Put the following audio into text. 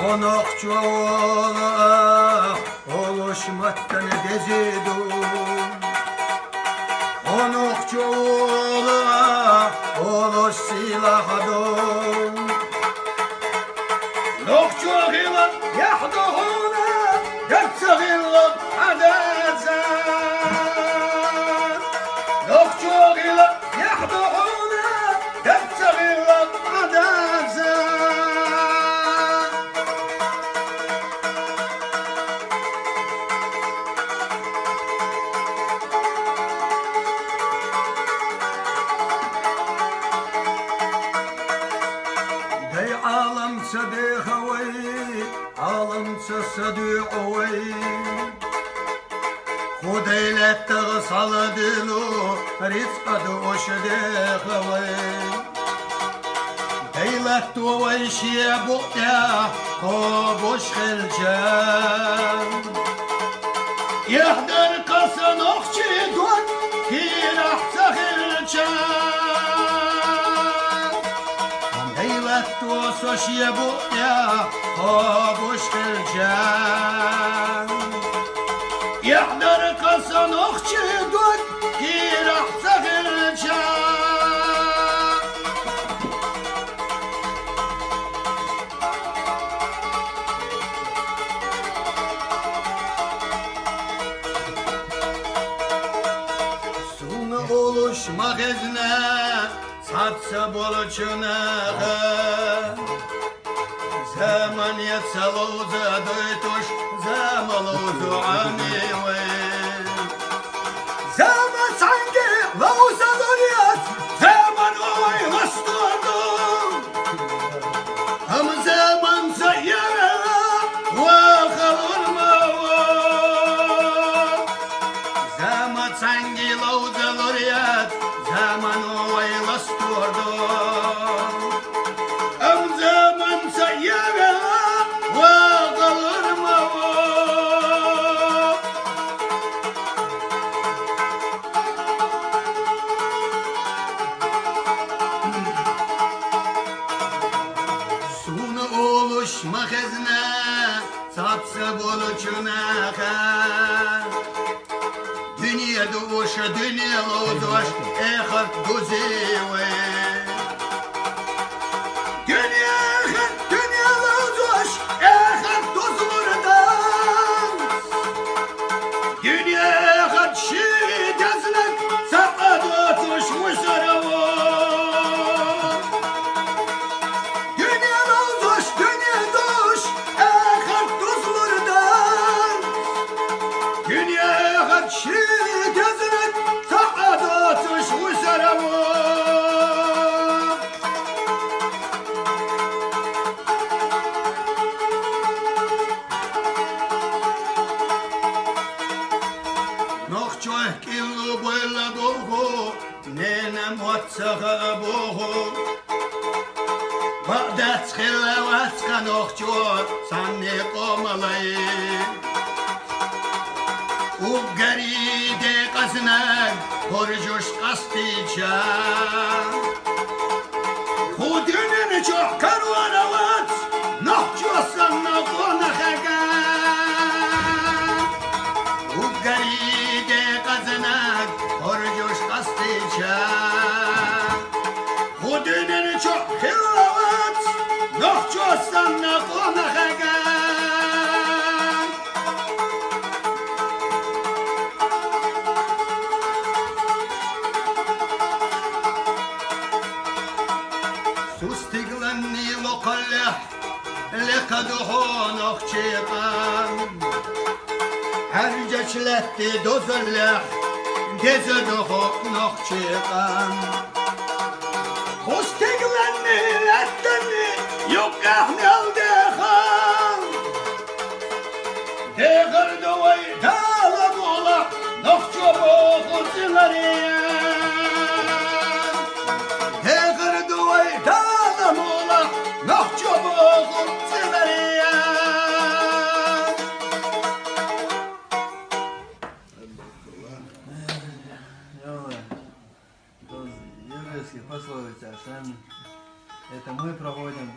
Konakçı oluşmaktan gezidum. Konakçı oluş silahadum. Nokçu hila yahduna gerçeğilik adazan. Nokçu hila yahduna gerçeğilik adazan. عالم صديق وي عالم صديق وي خدي لا تغصل دلو رزق دوش ديق وي ديلت ويش يا بقيا قبوش خلجان يحضر قصن اخشي دون كي راح تخلجان توسوش يبقى قابوش الجان يحضر قصن اخشي دون كي راح تغل الجان سون اولوش مغزنا Satsa bolçunağa Zaman yatsaluza doytuş Zamaluzu aniwe Zaman sanki lauza doryat Zaman oy lasturdum Ham zaman sayyara Vakhalur mavu Zaman sanki lauza doryat Zaman oy lasturdum Am zaman sayyara Vakhalur mavu Sunu oluşma hezne Sapsa boluçunağa Dünyada oşa dünyalı doş Ehar duzive Dünyalı doş Ehar duzlurdan Dünya şidazlık Saat atış musarava Dünyalı doş Ehar duzlurdan Dünya şidazlık Saat atış musarava Nohçoh killu boyla boğu Nenem vatsağa boğu Bağdat xilla vatska nohçoh Sanni qomalay U garide qaznak Horjosh qasticha Khudinin çoh karvanavat Nohçoh sanna qonaxaga U garide qaznak Horjosh qasticha Khudinin çoh hillavat Nohçoh sanna qonaxaga Sustiglanni loqallah Liqaduhun oqchiqan Harjachlatdi dozallah Gezaduhun oqchiqan Sustiglanni lattani Yuqqahni aldahan Deqirdu way talab ola Noqchobo qursilariya Пословица, это мы проводим